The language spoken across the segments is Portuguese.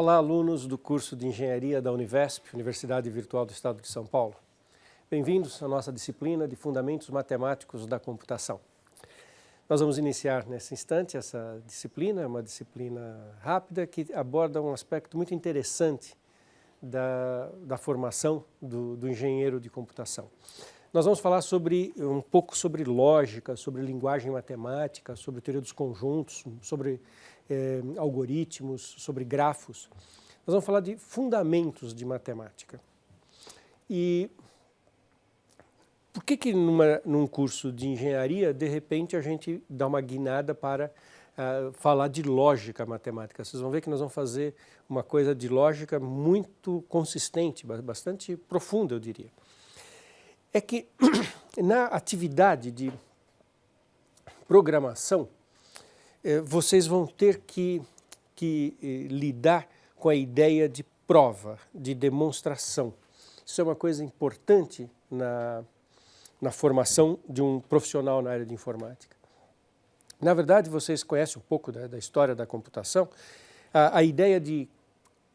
Olá, alunos do curso de Engenharia da Univesp, Universidade Virtual do Estado de São Paulo. Bem-vindos à nossa disciplina de Fundamentos Matemáticos da Computação. Nós vamos iniciar nesse instante essa disciplina, uma disciplina rápida que aborda um aspecto muito interessante da formação do engenheiro de computação. Nós vamos falar um pouco sobre lógica, sobre linguagem matemática, sobre teoria dos conjuntos, sobre algoritmos, sobre grafos. Nós vamos falar de fundamentos de matemática. E por que num curso de engenharia, de repente, a gente dá uma guinada para falar de lógica matemática? Vocês vão ver que nós vamos fazer uma coisa de lógica muito consistente, bastante profunda, eu diria. É que na atividade de programação, vocês vão ter que lidar com a ideia de prova, de demonstração. Isso é uma coisa importante na formação de um profissional na área de informática. Na verdade, vocês conhecem um pouco da história da computação. A ideia de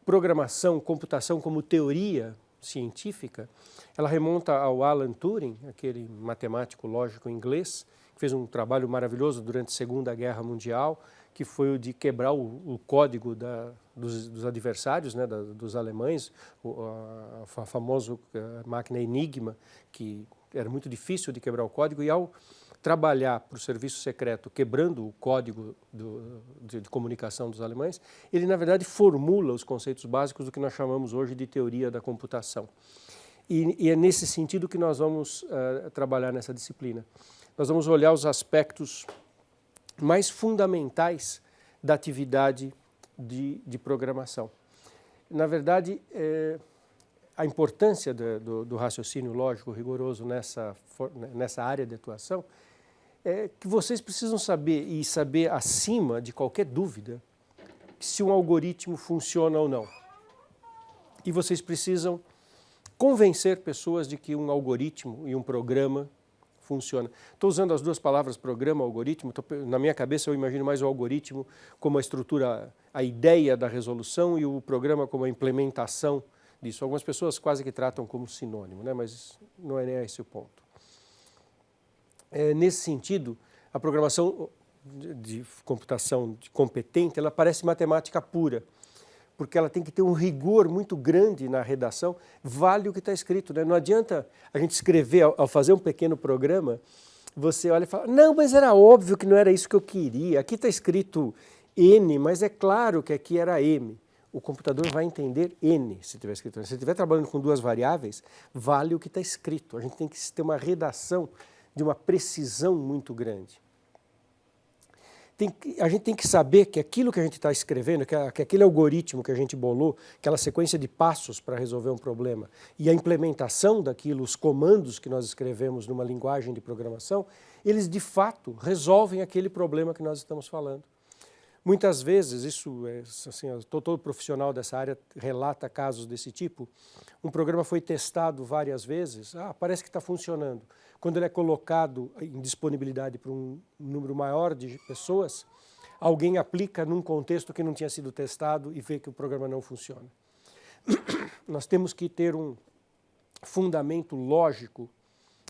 programação, computação como teoria científica, ela remonta ao Alan Turing, aquele matemático lógico inglês, que fez um trabalho maravilhoso durante a Segunda Guerra Mundial, que foi o de quebrar o código dos adversários, né, dos alemães, a famosa máquina Enigma, que era muito difícil de quebrar o código, e ao trabalhar para o serviço secreto, quebrando o código de comunicação dos alemães, ele, na verdade, formula os conceitos básicos do que nós chamamos hoje de teoria da computação. E é nesse sentido que nós vamos trabalhar nessa disciplina. Nós vamos olhar os aspectos mais fundamentais da atividade de programação. Na verdade, a importância do raciocínio lógico rigoroso nessa área de atuação é que vocês precisam saber, e saber acima de qualquer dúvida, se um algoritmo funciona ou não. E vocês precisam convencer pessoas de que um algoritmo e um programa funciona. Estou usando as duas palavras programa e algoritmo. Na minha cabeça eu imagino mais o algoritmo como a estrutura, a ideia da resolução, e o programa como a implementação disso. Algumas pessoas quase que tratam como sinônimo, né? Mas não é nem esse o ponto. Nesse sentido, a programação de computação competente, ela parece matemática pura, porque ela tem que ter um rigor muito grande na redação, vale o que está escrito, né? Não adianta a gente escrever, ao fazer um pequeno programa, você olha e fala, não, mas era óbvio que não era isso que eu queria, aqui está escrito N, mas é claro que aqui era M. O computador vai entender N, se tiver escrito. Se estiver trabalhando com duas variáveis, vale o que está escrito. A gente tem que ter uma redação de uma precisão muito grande. A gente tem que saber que aquilo que a gente está escrevendo, que aquele algoritmo que a gente bolou, aquela sequência de passos para resolver um problema, e a implementação daquilo, os comandos que nós escrevemos numa linguagem de programação, eles de fato resolvem aquele problema que nós estamos falando. Muitas vezes, isso é assim, todo profissional dessa área relata casos desse tipo, um programa foi testado várias vezes, parece que está funcionando. Quando ele é colocado em disponibilidade para um número maior de pessoas, alguém aplica num contexto que não tinha sido testado e vê que o programa não funciona. Nós temos que ter um fundamento lógico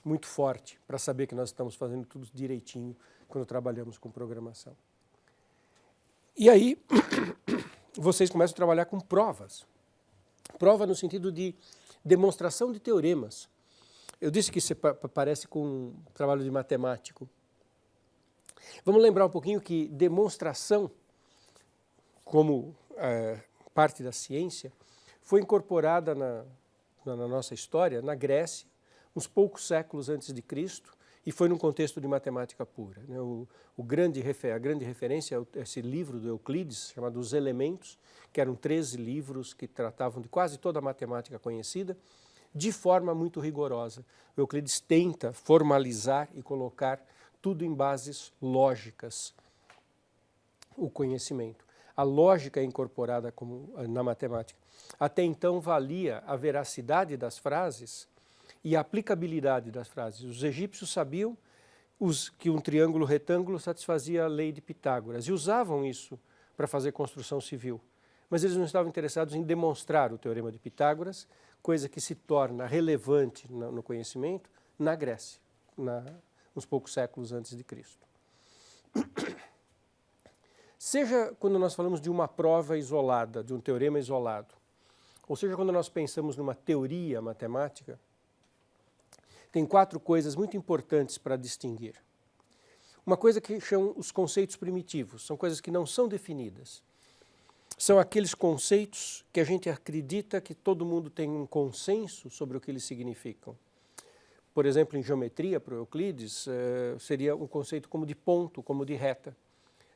muito forte para saber que nós estamos fazendo tudo direitinho quando trabalhamos com programação. E aí, vocês começam a trabalhar com provas. Prova no sentido de demonstração de teoremas. Eu disse que isso parece com um trabalho de matemático. Vamos lembrar um pouquinho que demonstração, como parte da ciência, foi incorporada na nossa história, na Grécia, uns poucos séculos antes de Cristo, e foi num contexto de matemática pura. Né? A grande referência é esse livro do Euclides, chamado Os Elementos, que eram 13 livros que tratavam de quase toda a matemática conhecida, de forma muito rigorosa. O Euclides tenta formalizar e colocar tudo em bases lógicas, o conhecimento. A lógica é incorporada na matemática. Até então valia a veracidade das frases e a aplicabilidade das frases. Os egípcios sabiam que um triângulo retângulo satisfazia a lei de Pitágoras e usavam isso para fazer construção civil. mas eles não estavam interessados em demonstrar o Teorema de Pitágoras, coisa que se torna relevante no conhecimento na Grécia, uns poucos séculos antes de Cristo. Seja quando nós falamos de uma prova isolada, de um teorema isolado, ou seja quando nós pensamos numa teoria matemática, tem 4 coisas muito importantes para distinguir. Uma coisa que chamam os conceitos primitivos, são coisas que não são definidas. São aqueles conceitos que a gente acredita que todo mundo tem um consenso sobre o que eles significam. Por exemplo, em geometria, para Euclides, seria um conceito como de ponto, como de reta.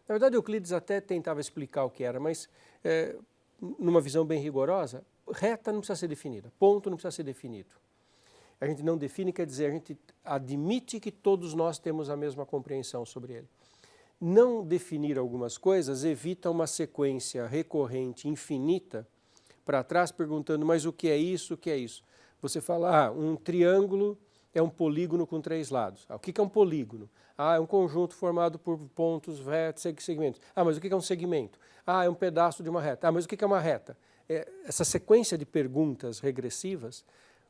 Na verdade, Euclides até tentava explicar o que era, mas numa visão bem rigorosa, reta não precisa ser definida, ponto não precisa ser definido. A gente não define, quer dizer, a gente admite que todos nós temos a mesma compreensão sobre ele. Não definir algumas coisas evita uma sequência recorrente, infinita, para trás, perguntando, mas o que é isso, o que é isso? Você fala, um triângulo é um polígono com 3 lados. O que é um polígono? É um conjunto formado por pontos, retas, segmentos. Mas o que é um segmento? É um pedaço de uma reta. Mas o que é uma reta? Essa sequência de perguntas regressivas,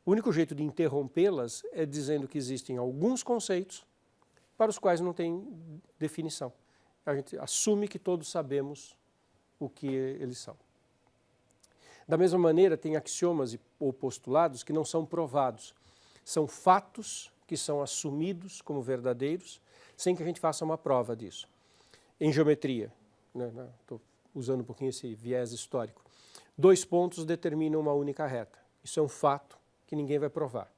o único jeito de interrompê-las é dizendo que existem alguns conceitos para os quais não tem definição. A gente assume que todos sabemos o que eles são. Da mesma maneira, tem axiomas ou postulados que não são provados. São fatos que são assumidos como verdadeiros, sem que a gente faça uma prova disso. Em geometria, estou usando um pouquinho esse viés histórico, 2 pontos determinam uma única reta. Isso é um fato que ninguém vai provar,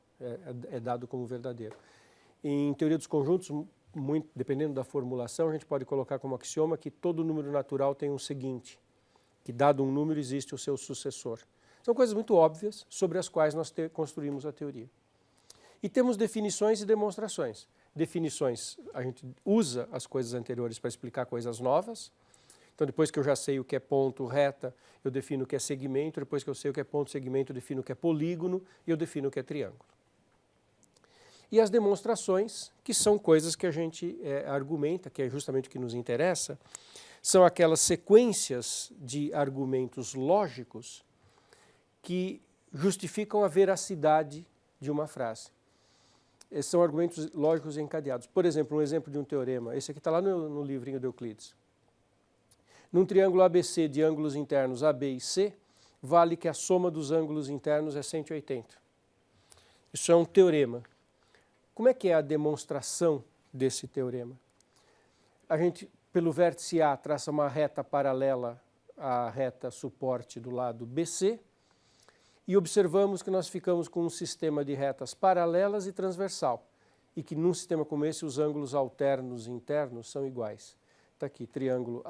é dado como verdadeiro. Em teoria dos conjuntos, dependendo da formulação, a gente pode colocar como axioma que todo número natural tem um seguinte, que dado um número existe o seu sucessor. São coisas muito óbvias sobre as quais nós construímos a teoria. E temos definições e demonstrações. Definições, a gente usa as coisas anteriores para explicar coisas novas. Então, depois que eu já sei o que é ponto, reta, eu defino o que é segmento. Depois que eu sei o que é ponto, segmento, eu defino o que é polígono e eu defino o que é triângulo. E as demonstrações, que são coisas que a gente argumenta, que é justamente o que nos interessa, são aquelas sequências de argumentos lógicos que justificam a veracidade de uma frase. Esses são argumentos lógicos encadeados. Por exemplo, um exemplo de um teorema, esse aqui está lá no livrinho de Euclides. Num triângulo ABC de ângulos internos AB e C, vale que a soma dos ângulos internos é 180. Isso é um teorema. Como é que é a demonstração desse teorema? A gente, pelo vértice A, traça uma reta paralela à reta suporte do lado BC e observamos que nós ficamos com um sistema de retas paralelas e transversal e que num sistema como esse os ângulos alternos internos são iguais. Está aqui, triângulo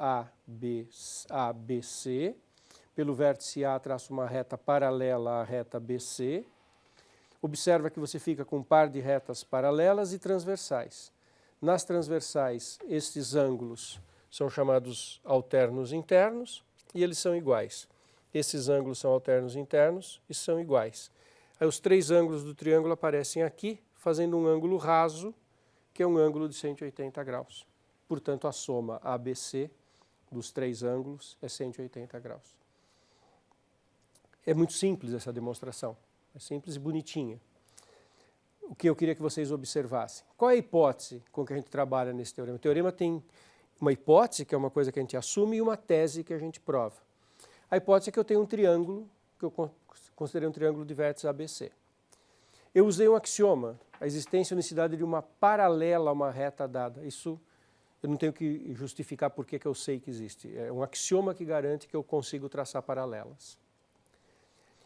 ABC, pelo vértice A traço uma reta paralela à reta BC. Observa que você fica com um par de retas paralelas e transversais. Nas transversais, esses ângulos são chamados alternos internos e eles são iguais. Esses ângulos são alternos internos e são iguais. Aí os 3 ângulos do triângulo aparecem aqui, fazendo um ângulo raso, que é um ângulo de 180 graus. Portanto, a soma ABC dos 3 ângulos é 180 graus. É muito simples essa demonstração. É simples e bonitinha. O que eu queria que vocês observassem. Qual é a hipótese com que a gente trabalha nesse teorema? O teorema tem uma hipótese, que é uma coisa que a gente assume, e uma tese que a gente prova. A hipótese é que eu tenho um triângulo, que eu considerei um triângulo de vértices ABC. Eu usei um axioma, a existência e unicidade de uma paralela a uma reta dada. Isso eu não tenho que justificar por que eu sei que existe. É um axioma que garante que eu consigo traçar paralelas.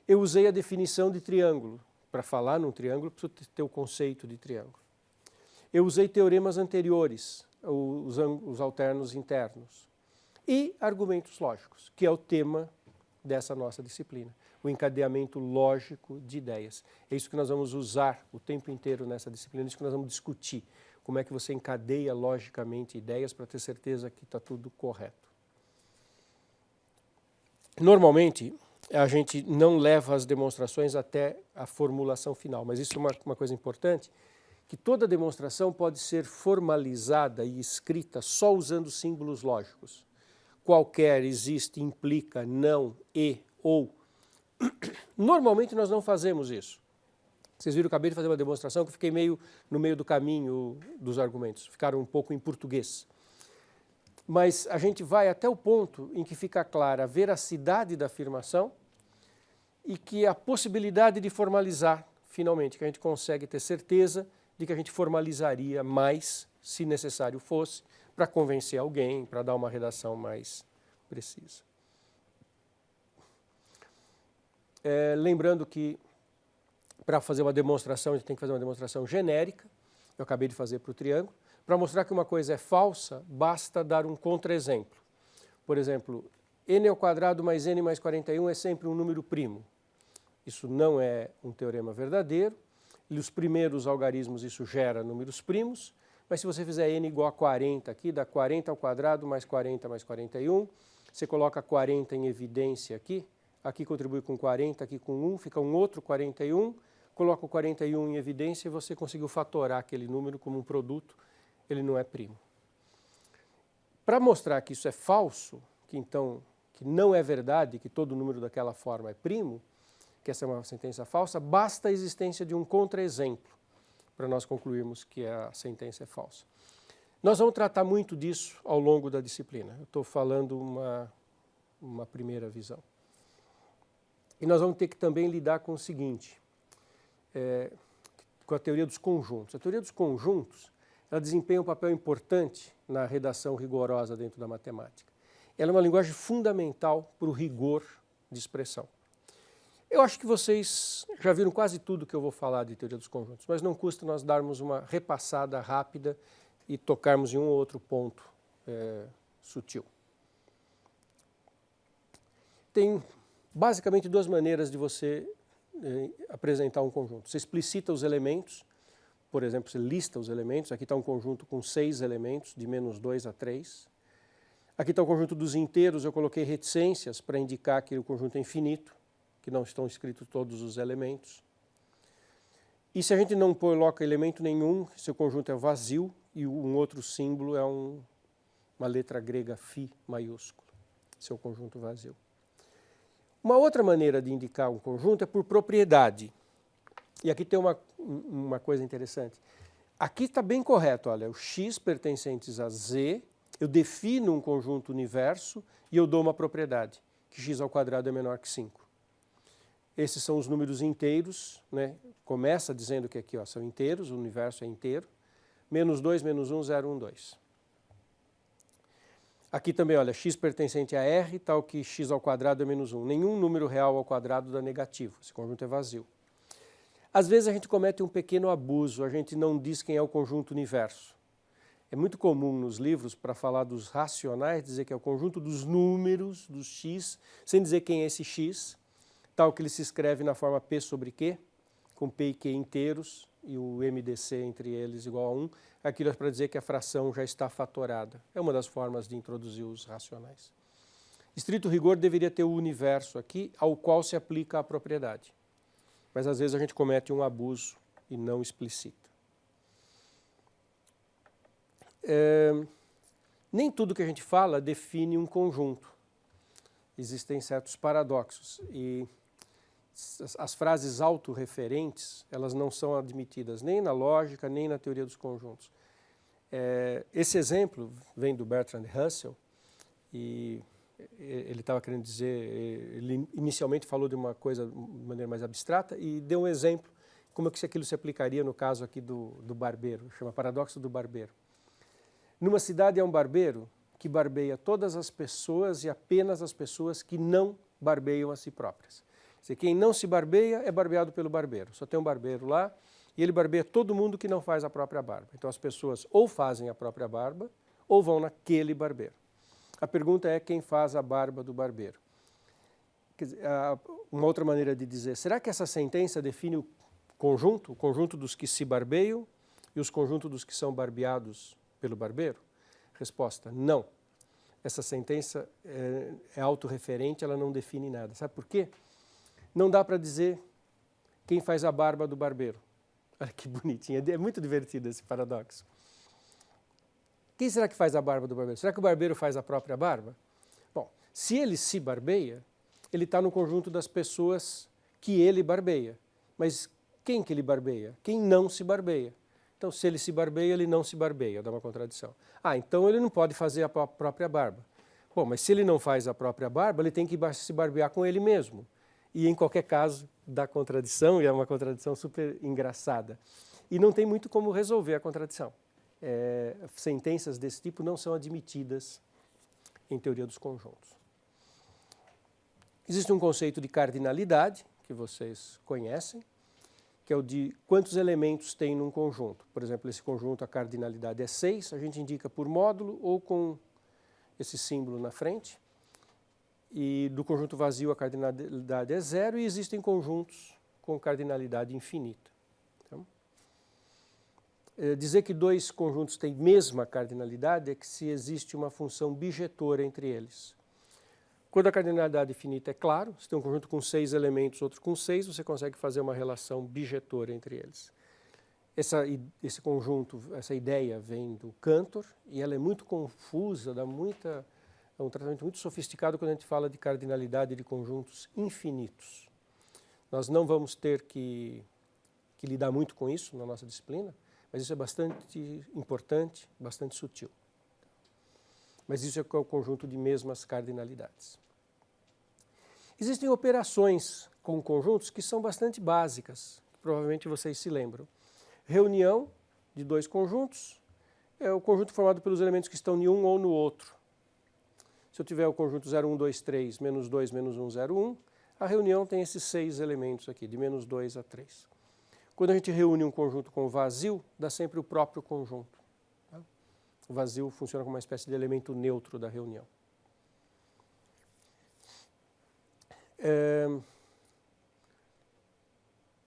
Eu usei a definição de triângulo. Para falar num triângulo, preciso ter o conceito de triângulo. Eu usei teoremas anteriores, os alternos internos. E argumentos lógicos, que é o tema dessa nossa disciplina. O encadeamento lógico de ideias. É isso que nós vamos usar o tempo inteiro nessa disciplina, é isso que nós vamos discutir. Como é que você encadeia logicamente ideias para ter certeza que está tudo correto. Normalmente, a gente não leva as demonstrações até a formulação final, mas isso é uma coisa importante, que toda demonstração pode ser formalizada e escrita só usando símbolos lógicos. qualquer existe, implica, não, e, ou. Normalmente nós não fazemos isso. Vocês viram, eu acabei de fazer uma demonstração que eu fiquei meio no meio do caminho dos argumentos, ficaram um pouco em português. Mas a gente vai até o ponto em que fica clara a veracidade da afirmação e que a possibilidade de formalizar, finalmente, que a gente consegue ter certeza de que a gente formalizaria mais, se necessário fosse, para convencer alguém, para dar uma redação mais precisa. Lembrando que para fazer uma demonstração, a gente tem que fazer uma demonstração genérica, eu acabei de fazer para o triângulo. Para mostrar que uma coisa é falsa, basta dar um contra-exemplo. Por exemplo, n² mais n mais 41 é sempre um número primo. Isso não é um teorema verdadeiro. E os primeiros algarismos isso gera números primos, mas se você fizer n igual a 40 aqui, dá 40 ao quadrado mais 40 mais 41, você coloca 40 em evidência aqui, aqui contribui com 40, aqui com 1, fica um outro 41, coloca o 41 em evidência e você conseguiu fatorar aquele número como um produto, ele não é primo. Para mostrar que isso é falso, que não é verdade, que todo número daquela forma é primo, que essa é uma sentença falsa, basta a existência de um contra-exemplo para nós concluirmos que a sentença é falsa. Nós vamos tratar muito disso ao longo da disciplina. Eu estou falando uma primeira visão. E nós vamos ter que também lidar com o seguinte, com a teoria dos conjuntos. A teoria dos conjuntos, ela desempenha um papel importante na redação rigorosa dentro da matemática. Ela é uma linguagem fundamental para o rigor de expressão. Eu acho que vocês já viram quase tudo que eu vou falar de teoria dos conjuntos, mas não custa nós darmos uma repassada rápida e tocarmos em um ou outro ponto sutil. Tem basicamente duas maneiras de você apresentar um conjunto. Você explicita os elementos, por exemplo, você lista os elementos, aqui está um conjunto com 6 elementos, de -2 a 3. Aqui está o conjunto dos inteiros, eu coloquei reticências para indicar que o conjunto é infinito, que não estão escritos todos os elementos. E se a gente não coloca elemento nenhum, seu conjunto é vazio e um outro símbolo é uma letra grega φ maiúsculo, seu conjunto vazio. Uma outra maneira de indicar um conjunto é por propriedade. E aqui tem uma coisa interessante. Aqui está bem correto, olha, o x pertencentes a z, eu defino um conjunto universo e eu dou uma propriedade, que x² é menor que 5. Esses são os números inteiros, né? Começa dizendo que aqui são inteiros, o universo é inteiro. -2, -1, 0, 1, 2. Aqui também, olha, x pertencente a R, tal que x² é -1. Nenhum número real ao quadrado dá negativo, esse conjunto é vazio. Às vezes a gente comete um pequeno abuso, a gente não diz quem é o conjunto universo. É muito comum nos livros, para falar dos racionais, dizer que é o conjunto dos números, dos x, sem dizer quem é esse x, tal que ele se escreve na forma P sobre Q, com P e Q inteiros, e o MDC entre eles igual a 1, aquilo é para dizer que a fração já está fatorada. É uma das formas de introduzir os racionais. Estrito rigor deveria ter o universo aqui, ao qual se aplica a propriedade. Mas às vezes a gente comete um abuso e não explicita. Nem tudo que a gente fala define um conjunto. Existem certos paradoxos e as frases autorreferentes, elas não são admitidas nem na lógica, nem na teoria dos conjuntos. Esse exemplo vem do Bertrand Russell e ele estava querendo dizer, ele inicialmente falou de uma coisa de maneira mais abstrata e deu um exemplo, como é que aquilo se aplicaria no caso aqui do barbeiro, chama paradoxo do barbeiro. Numa cidade há um barbeiro que barbeia todas as pessoas e apenas as pessoas que não barbeiam a si próprias. Quer dizer, quem não se barbeia é barbeado pelo barbeiro. Só tem um barbeiro lá e ele barbeia todo mundo que não faz a própria barba. Então as pessoas ou fazem a própria barba ou vão naquele barbeiro. A pergunta é quem faz a barba do barbeiro. Quer dizer, uma outra maneira de dizer, será que essa sentença define o conjunto dos que se barbeiam e os conjuntos dos que são barbeados pelo barbeiro? Resposta, não. Essa sentença é autorreferente, ela não define nada. Sabe por quê? Não dá para dizer quem faz a barba do barbeiro. Olha que bonitinho, é muito divertido esse paradoxo. Quem será que faz a barba do barbeiro? Será que o barbeiro faz a própria barba? Se ele se barbeia, ele está no conjunto das pessoas que ele barbeia. Mas quem que ele barbeia? Quem não se barbeia. Então, se ele se barbeia, ele não se barbeia, dá uma contradição. Ah, então ele não pode fazer a própria barba. Bom, mas se ele não faz a própria barba, ele tem que se barbear com ele mesmo. E, em qualquer caso, dá contradição, e é uma contradição super engraçada. E não tem muito como resolver a contradição. Sentenças desse tipo não são admitidas em teoria dos conjuntos. Existe um conceito de cardinalidade, que vocês conhecem, que é o de quantos elementos tem num conjunto. Por exemplo, esse conjunto, a cardinalidade é 6, a gente indica por módulo ou com esse símbolo na frente. E do conjunto vazio a cardinalidade é 0 e existem conjuntos com cardinalidade infinita. Então, dizer que dois conjuntos têm mesma cardinalidade é que se existe uma função bijetora entre eles. Quando a cardinalidade infinita é claro, se tem um conjunto com 6 elementos, outro com 6, você consegue fazer uma relação bijetora entre eles. Esse conjunto, essa ideia vem do Cantor e ela é muito confusa, é um tratamento muito sofisticado quando a gente fala de cardinalidade de conjuntos infinitos. Nós não vamos ter que lidar muito com isso na nossa disciplina, mas isso é bastante importante, bastante sutil. Mas isso é o conjunto de mesmas cardinalidades. Existem operações com conjuntos que são bastante básicas, que provavelmente vocês se lembram. Reunião de dois conjuntos é o conjunto formado pelos elementos que estão em um ou no outro. Se eu tiver o conjunto 0, 1, 2, 3, menos 2, menos 1, 0, 1, a reunião tem esses 6 elementos aqui, de menos 2 a 3. Quando a gente reúne um conjunto com vazio, dá sempre o próprio conjunto. O vazio funciona como uma espécie de elemento neutro da reunião.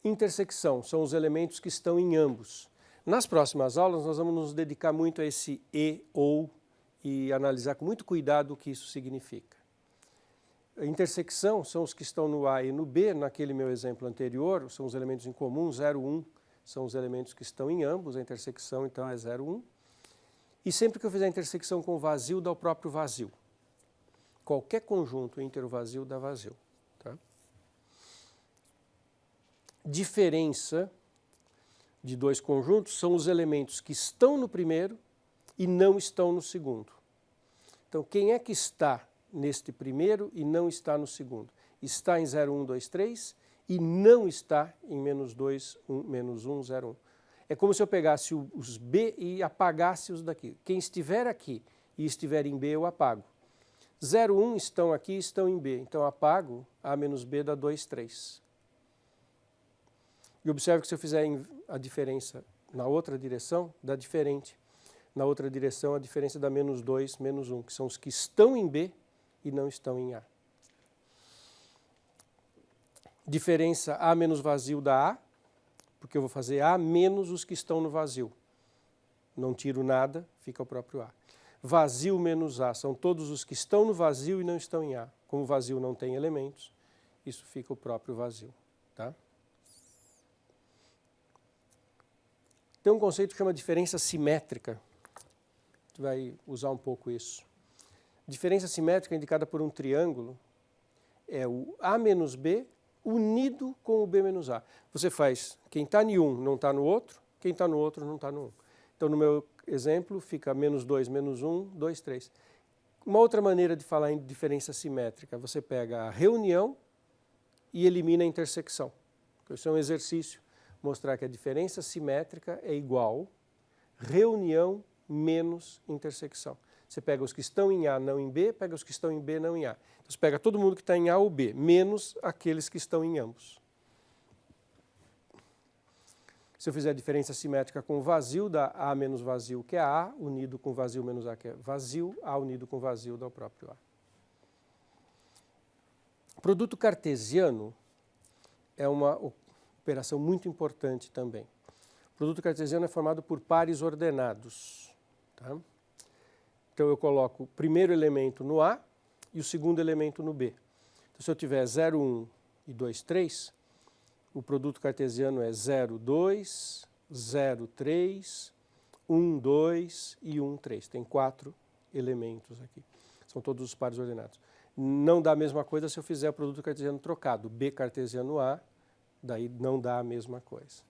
Intersecção são os elementos que estão em ambos. Nas próximas aulas nós vamos nos dedicar muito a esse e, ou, e analisar com muito cuidado o que isso significa. A intersecção são os que estão no A e no B, naquele meu exemplo anterior, são os elementos em comum, 0, 1, são os elementos que estão em ambos, a intersecção então é 0, 1. E sempre que eu fizer a intersecção com vazio, dá o próprio vazio. Qualquer conjunto intervazio dá vazio. Tá? Diferença de dois conjuntos são os elementos que estão no primeiro e não estão no segundo. Então, quem é que está neste primeiro e não está no segundo? Está em 0, 1, 2, 3 e não está em menos 2, 1, menos 1, 0, 1. É como se eu pegasse os B e apagasse os daqui. Quem estiver aqui e estiver em B, eu apago. 0, 1 estão aqui e estão em B. Então, apago, A menos B dá 2, 3. E observe que se eu fizer a diferença na outra direção, dá diferente. Na outra direção, a diferença dá menos 2, menos 1, que são os que estão em B e não estão em A. Diferença A menos vazio dá A, porque eu vou fazer A menos os que estão no vazio. Não tiro nada, fica o próprio A. Vazio menos A são todos os que estão no vazio e não estão em A. Como o vazio não tem elementos, isso fica o próprio vazio. Tá? Tem um conceito que chama diferença simétrica. A gente vai usar um pouco isso. Diferença simétrica indicada por um triângulo é o A menos B unido com o B menos A. Você faz, quem está em um não está no outro, quem está no outro não está no um. Então, no meu exemplo, fica menos 2, menos 1, 2, 3. Uma outra maneira de falar em diferença simétrica, você pega a reunião e elimina a intersecção. Então, isso é um exercício, mostrar que a diferença simétrica é igual reunião menos intersecção. Você pega os que estão em A, não em B, pega os que estão em B, não em A. Então, você pega todo mundo que está em A ou B, menos aqueles que estão em ambos. Se eu fizer a diferença simétrica com vazio, dá A menos vazio, que é A, unido com vazio menos A, que é vazio, A unido com vazio dá o próprio A. Produto cartesiano é uma operação muito importante também. O produto cartesiano é formado por pares ordenados. Tá? Então, eu coloco o primeiro elemento no A e o segundo elemento no B. Então, se eu tiver 0, 1 e 2, 3, o produto cartesiano é 0, 2, 0, 3, 1, 2 e 1, 3. Tem 4 elementos aqui. São todos os pares ordenados. Não dá a mesma coisa se eu fizer o produto cartesiano trocado. B cartesiano A, daí não dá a mesma coisa.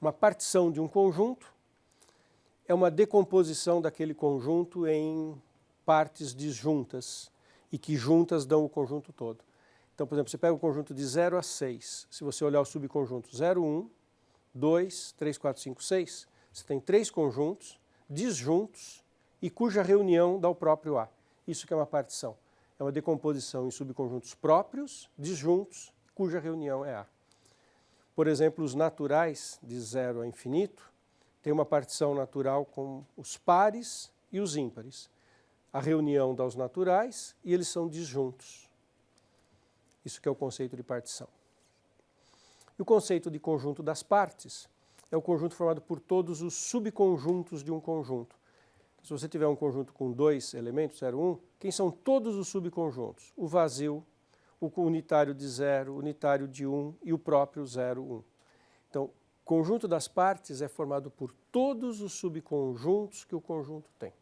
Uma partição de um conjunto é uma decomposição daquele conjunto em partes disjuntas e que juntas dão o conjunto todo. Então, por exemplo, você pega o conjunto de 0 a 6, se você olhar o subconjunto 0, 1, 2, 3, 4, 5, 6, você tem 3 conjuntos disjuntos e cuja reunião dá o próprio A. Isso que é uma partição. É uma decomposição em subconjuntos próprios, disjuntos, cuja reunião é A. Por exemplo, os naturais de 0 a infinito tem uma partição natural com os pares e os ímpares. A reunião dá os naturais e eles são disjuntos. Isso que é o conceito de partição. E o conceito de conjunto das partes é o conjunto formado por todos os subconjuntos de um conjunto. Se você tiver um conjunto com 2 elementos, 0, 1, quem são todos os subconjuntos? O vazio, o unitário de 0, o unitário de 1 e o próprio 0, 1. Então, o conjunto das partes é formado por todos os subconjuntos que o conjunto tem.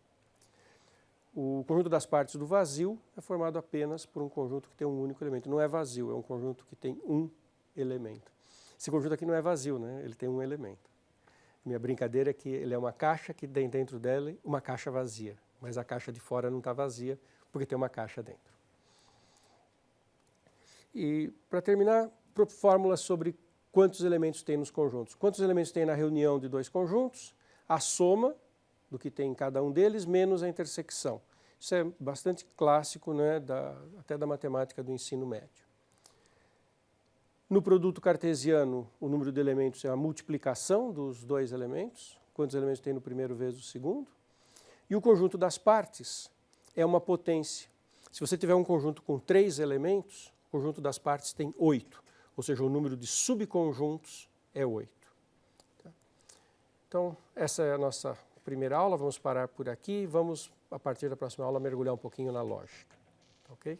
O conjunto das partes do vazio é formado apenas por um conjunto que tem um único elemento. Não é vazio, é um conjunto que tem um elemento. Esse conjunto aqui não é vazio, né? Ele tem um elemento. Minha brincadeira é que ele é uma caixa que tem dentro dela uma caixa vazia, mas a caixa de fora não está vazia porque tem uma caixa dentro. E, para terminar, fórmulas sobre quantos elementos tem nos conjuntos. Quantos elementos tem na reunião de 2 conjuntos? A soma do que tem em cada um deles, menos a intersecção. Isso é bastante clássico, né, até da matemática do ensino médio. No produto cartesiano, o número de elementos é a multiplicação dos 2 elementos. Quantos elementos tem no primeiro vezes o segundo? E o conjunto das partes é uma potência. Se você tiver um conjunto com 3 elementos, o conjunto das partes tem 8. Ou seja, o número de subconjuntos é 8. Então, essa é a nossa primeira aula. Vamos parar por aqui e vamos, a partir da próxima aula, mergulhar um pouquinho na lógica. Ok?